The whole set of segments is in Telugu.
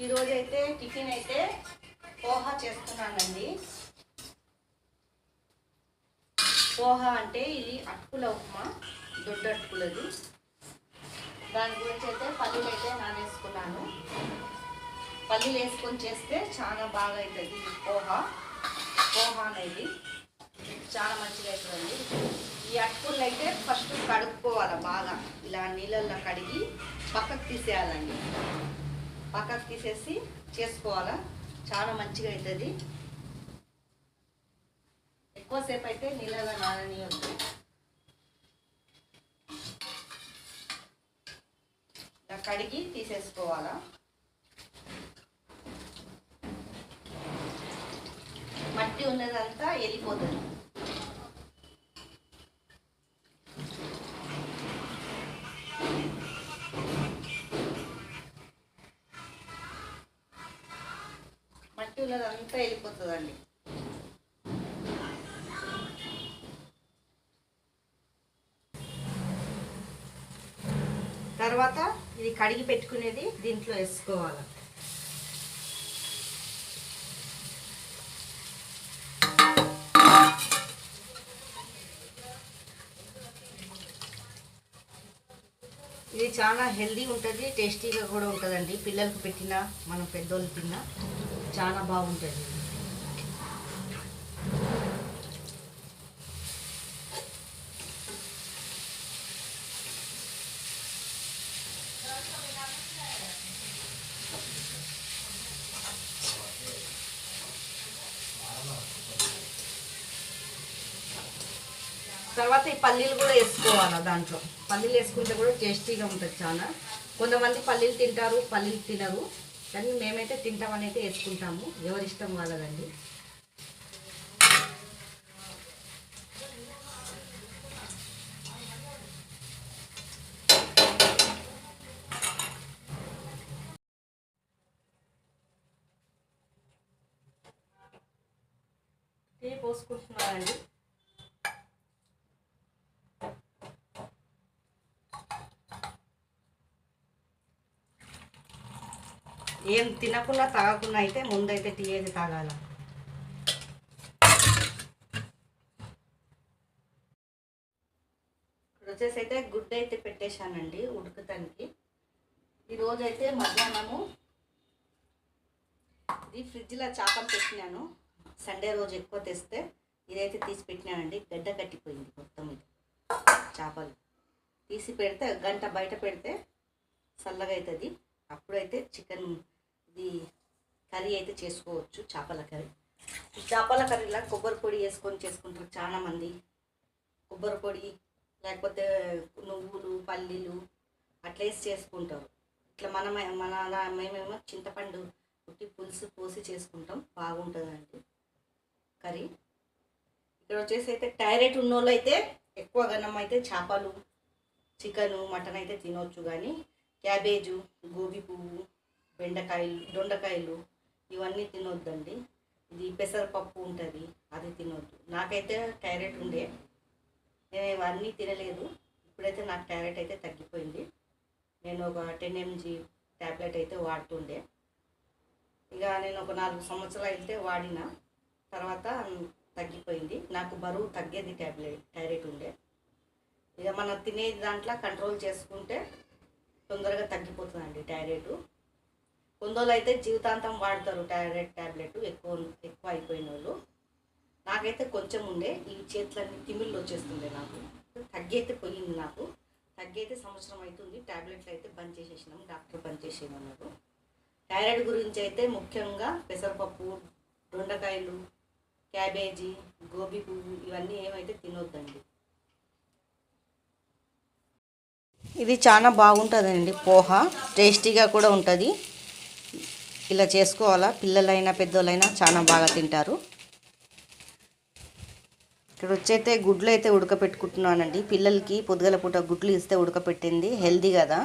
ఈరోజు అయితే టిఫిన్ అయితే పోహా చేస్తున్నానండి. పోహా అంటే ఇది అటుకుల ఉప్మా, దొడ్డు అటుకులది. దాని గురించి అయితే పల్లీలు అయితే నానేసుకున్నాను. పల్లీలు వేసుకొని చేస్తే చాలా బాగా అవుతుంది. పోహా అనేది చాలా మంచిగా అవుతుందండి. ఈ అటుకులు అయితే ఫస్ట్ కడుక్కోవాలి బాగా, ఇలా నీళ్ళల్లో కడిగి పక్కకు తీసేయాలండి. పక్కకు తీసేసి చేసుకోవాలా, చాలా మంచిగా అవుతుంది. ఎక్కువసేపు అయితే నీళ్ళలో నాననీయొద్దు. ఇలా కడిగి తీసేసుకోవాలా. మట్టి ఉన్నదంతా వెళ్ళిపోతుంది. మట్టి ఉన్నదంతా వెళ్ళిపోతుందండి. తర్వాత ఇది కడిగి పెట్టుకునేది దీంట్లో వేసుకోవాలి. ఇది చాలా హెల్దీ ఉంటుంది, టేస్టీగా కూడా ఉంటుందండి. పిల్లలకు పెట్టినా మనం పెద్దోళ్ళు తిన్నా చాలా బాగుంటుంది. తర్వాత ఈ పల్లీలు కూడా వేసుకోవాలి. దాంట్లో పల్లీలు వేసుకుంటే కూడా టేస్టీగా ఉంటుంది చాలా. కొంతమంది పల్లీలు తింటారు, పల్లీలు తినరు, కానీ మేమైతే తింటామని అయితే వేసుకుంటాము. ఎవరిష్టం వాళ్ళదండి. టీ పోసుకుంటున్నానండి. ఏం తినకుండా తాగకుండా అయితే ముందైతే టీ అయితే తాగాల. ఇక్కడ వచ్చేసి అయితే గుడ్డు అయితే పెట్టేశానండి ఉడుకుతానికి. ఈరోజు అయితే మధ్యాహ్నము ఇది ఫ్రిడ్జ్లో చేపలు పెట్టినాను. సండే రోజు ఎక్కువ తెస్తే ఇదైతే తీసి పెట్టినానండి. గడ్డ కట్టిపోయింది మొత్తం. ఇది చేపలు తీసి పెడితే గంట బయట పెడితే చల్లగా అవుతుంది. అప్పుడైతే చికెన్ ఇది కర్రీ అయితే చేసుకోవచ్చు. చేపల కర్రీ. చేపల కర్రీలా కొబ్బరి పొడి వేసుకొని చేసుకుంటారు చాలామంది. కొబ్బరి పొడి లేకపోతే నువ్వులు, పల్లీలు అట్లా వేసి చేసుకుంటారు. ఇట్లా మేమేమో చింతపండు పుట్టి పులుసు పోసి చేసుకుంటాం. బాగుంటుందండి కర్రీ. ఇక్కడ వచ్చేసి అయితే థైరాయిడ్ ఉన్నోళ్ళు అయితే ఎక్కువ గనం అయితే చేపలు, చికెను, మటన్ అయితే తినవచ్చు. కానీ క్యాబేజు, గోబీ పువ్వు, బెండకాయలు, దొండకాయలు ఇవన్నీ తినొద్దండి. ఇది పెసరపప్పు ఉంటుంది, అది తినొద్దు. నాకైతే థైరాయిడ్ ఉండే, నేను ఇవన్నీ తినలేదు. ఇప్పుడైతే నాకు థైరాయిడ్ అయితే తగ్గిపోయింది. నేను ఒక 10 mg ట్యాబ్లెట్ అయితే వాడుతుండే. ఇక నేను ఒక 4 సంవత్సరాలు అయితే వాడిన తర్వాత తగ్గిపోయింది. నాకు బరువు తగ్గేది థైరాయిడ్ ఉండే. ఇక మనం తినే దాంట్లో కంట్రోల్ చేసుకుంటే తొందరగా తగ్గిపోతుందండి థైరాయిడ్. కొందరు అయితే జీవితాంతం వాడతారు థైరాయిడ్ ట్యాబ్లెట్, ఎక్కువ అయిపోయిన వాళ్ళు. నాకైతే కొంచెం ఉండే, ఈ చేతులన్నీ తిమ్మిళ్ళు వచ్చేస్తుండే. నాకు తగ్గైతే పోయింది. నాకు తగ్గైతే సంవత్సరం అవుతుంది. ట్యాబ్లెట్లు అయితే బంద్ చేసేసినాం, డాక్టర్ బంద్ చేసేయమన్నారు. థైరాయిడ్ గురించి అయితే ముఖ్యంగా పెసరపప్పు, దొండకాయలు, క్యాబేజీ, గోబీ పువ్వు ఇవన్నీ ఏమైతే తినొద్దండి. ఇది చాలా బాగుంటుందండి పోహా, టేస్టీగా కూడా ఉంటుంది. ఇలా చేసుకోవాలా, పిల్లలైనా పెద్దోళ్ళైనా చాలా బాగా తింటారు. ఇక్కడ వచ్చైతే గుడ్లు అయితే ఉడకపెట్టుకుంటున్నానండి. పిల్లలకి పొద్దుగల పూట గుడ్లు ఇస్తే ఉడకపెట్టింది హెల్దీ కదా.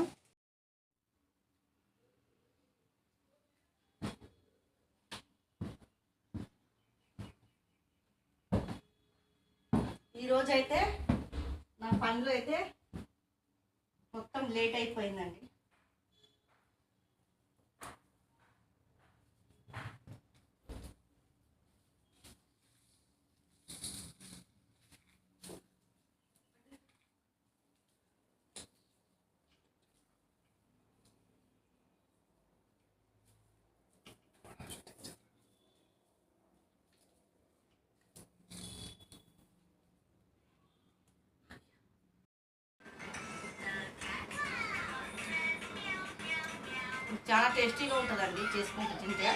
ఈరోజైతే నా పనులు అయితే మొత్తం లేట్ అయిపోయిందండి. చాలా టేస్టీగా ఉంటుందండి, చేసుకుంటూ తింటే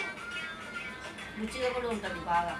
రుచిగా కూడా ఉంటుంది బాగా.